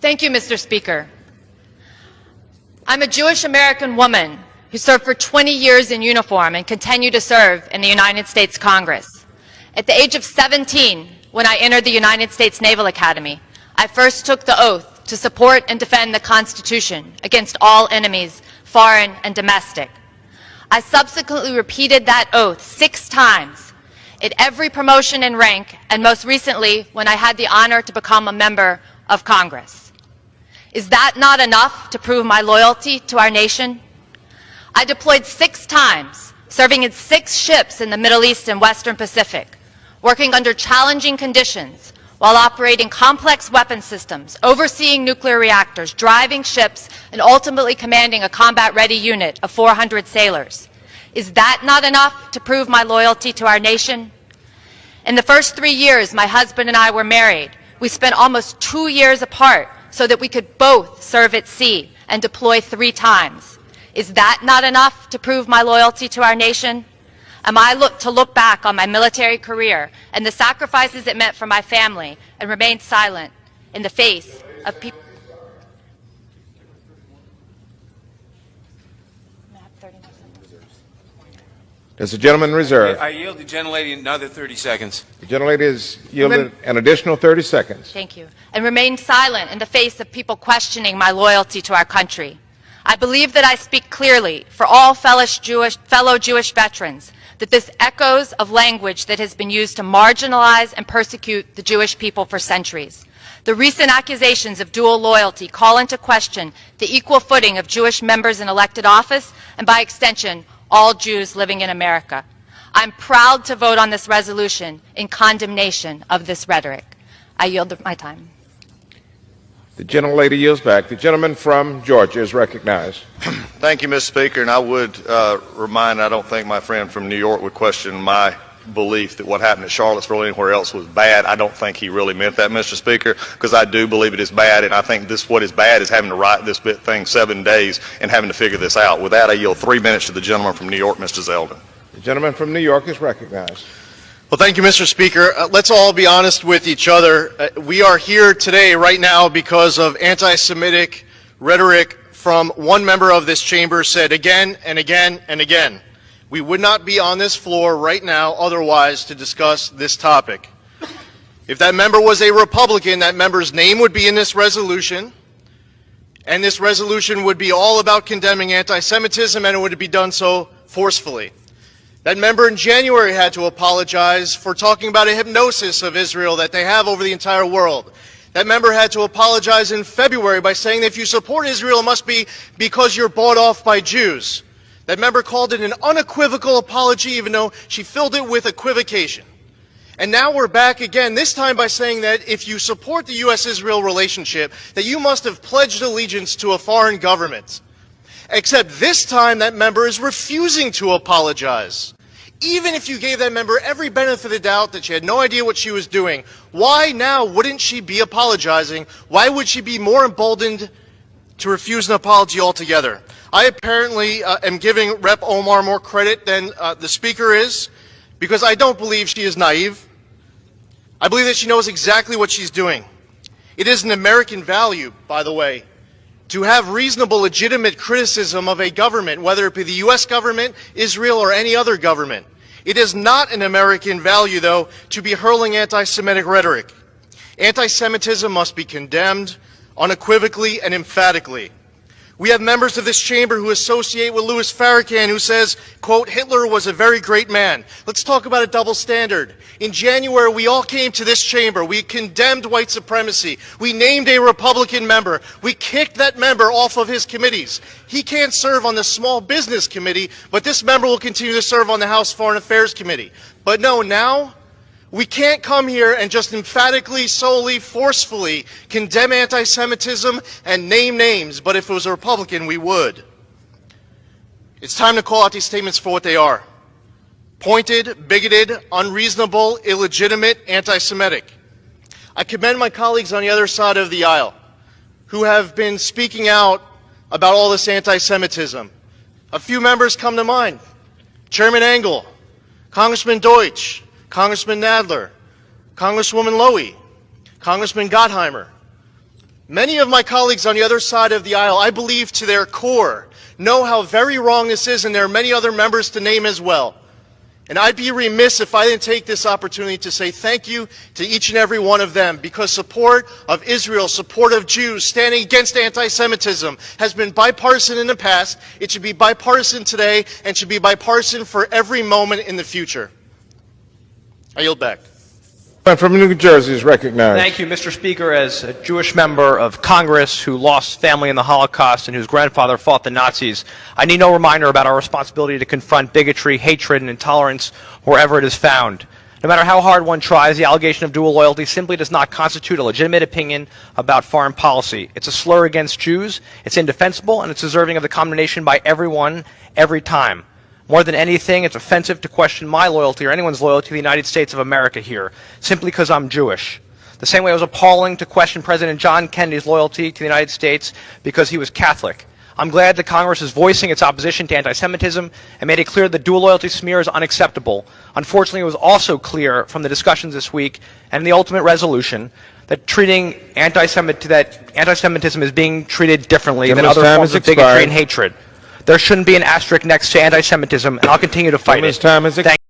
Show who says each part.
Speaker 1: Thank you, Mr. Speaker. I'm a Jewish American woman who served for 20 years in uniform and continue to serve in the United States Congress. At the age of 17, when I entered the United States Naval Academy, I first took the oath to support and defend the Constitution against all enemies, foreign and domestic. I subsequently repeated that oath 6 times at every promotion in rank, and most recently when I had the honor to become a member of Congress. Is that not enough to prove my loyalty to our nation? I deployed 6 times, serving in 6 ships in the Middle East and Western Pacific, working under challenging conditions while operating complex weapon systems, overseeing nuclear reactors, driving ships, and ultimately commanding a combat-ready unit of 400 sailors. Is that not enough to prove my loyalty to our nation? In the first 3 years my husband and I were married, we spent almost 2 years apart so that we could both serve at sea and deploy 3 times. Is that not enough to prove my loyalty to our nation? Am I to look back on my military career and the sacrifices it meant for my family and remain silent in the face of people?
Speaker 2: Does the gentleman reserve?
Speaker 3: I yield the gentlelady another 30 seconds.
Speaker 2: The gentlelady is yielded an additional 30 seconds.
Speaker 1: Thank you. And remain silent in the face of people questioning my loyalty to our country. I believe that I speak clearly for all fellow Jewish veterans that this echoes of language that has been used to marginalize and persecute the Jewish people for centuries. The recent accusations of dual loyalty call into question the equal footing of Jewish members in elected office and, by extension, all Jews living in America. I'm proud to vote on this resolution in condemnation of this rhetoric. I yield my time.
Speaker 2: The gentlelady yields back. The gentleman from Georgia is recognized.
Speaker 4: Thank you, Mr. Speaker. And I would remind, I don't think my friend from New York would question my belief that what happened at Charlottesville or anywhere else was bad. I don't think he really meant that, Mr. Speaker, because I do believe it is bad, and I think what is bad is having to write this thing 7 days and having to figure this out. With that, I yield 3 minutes to the gentleman from New York, Mr. Zeldin.
Speaker 2: The gentleman from New York is recognized.
Speaker 5: Well, thank you, Mr. Speaker. Let's all be honest with each other. We are here today, right now, because of anti-Semitic rhetoric from one member of this chamber said again and again and again. We would not be on this floor right now otherwise to discuss this topic. If that member was a Republican, that member's name would be in this resolution, and this resolution would be all about condemning anti-Semitism, and it would be done so forcefully. That member in January had to apologize for talking about a hypnosis of Israel that they have over the entire world. That member had to apologize in February by saying that if you support Israel, it must be because you're bought off by Jews. That member called it an unequivocal apology, even though she filled it with equivocation. And now we're back again, this time by saying that if you support the U.S.-Israel relationship, that you must have pledged allegiance to a foreign government. Except this time that member is refusing to apologize. Even if you gave that member every benefit of the doubt that she had no idea what she was doing, why now wouldn't she be apologizing? Why would she be more emboldened to refuse an apology altogether? I apparently am giving Rep. Omar more credit than the Speaker is, because I don't believe she is naive. I believe that she knows exactly what she's doing. It is an American value, by the way, to have reasonable, legitimate criticism of a government, whether it be the U.S. government, Israel, or any other government. It is not an American value, though, to be hurling anti-Semitic rhetoric. Anti-Semitism must be condemned unequivocally and emphatically. We have members of this chamber who associate with Louis Farrakhan, who says, quote, Hitler was a very great man. Let's talk about a double standard. In January, we all came to this chamber. We condemned white supremacy. We named a Republican member. We kicked that member off of his committees. He can't serve on the Small Business Committee, but this member will continue to serve on the House Foreign Affairs Committee. But no, now we can't come here and just emphatically, solely, forcefully condemn anti-Semitism and name names, but if it was a Republican, we would. It's time to call out these statements for what they are. Pointed, bigoted, unreasonable, illegitimate, anti-Semitic. I commend my colleagues on the other side of the aisle who have been speaking out about all this anti-Semitism. A few members come to mind. Chairman Engel, Congressman Deutsch, Congressman Nadler, Congresswoman Lowy, Congressman Gottheimer. Many of my colleagues on the other side of the aisle, I believe to their core, know how very wrong this is, and there are many other members to name as well. And I'd be remiss if I didn't take this opportunity to say thank you to each and every one of them, because support of Israel, support of Jews, standing against anti-Semitism has been bipartisan in the past. It should be bipartisan today and should be bipartisan for every moment in the future. I yield back.
Speaker 2: From New Jersey is recognized.
Speaker 6: Thank you, Mr. Speaker. As a Jewish member of Congress who lost family in the Holocaust and whose grandfather fought the Nazis, I need no reminder about our responsibility to confront bigotry, hatred, and intolerance wherever it is found. No matter how hard one tries, the allegation of dual loyalty simply does not constitute a legitimate opinion about foreign policy. It's a slur against Jews, it's indefensible, and it's deserving of the condemnation by everyone, every time. More than anything, it's offensive to question my loyalty or anyone's loyalty to the United States of America here, simply because I'm Jewish. The same way it was appalling to question President John Kennedy's loyalty to the United States because he was Catholic. I'm glad that Congress is voicing its opposition to anti-Semitism and made it clear that dual loyalty smear is unacceptable. Unfortunately, it was also clear from the discussions this week and the ultimate resolution that anti-Semitism is being treated differently than other forms of bigotry and hatred. There shouldn't be an asterisk next to anti-Semitism, and I'll continue to fight it.
Speaker 2: Time is expired.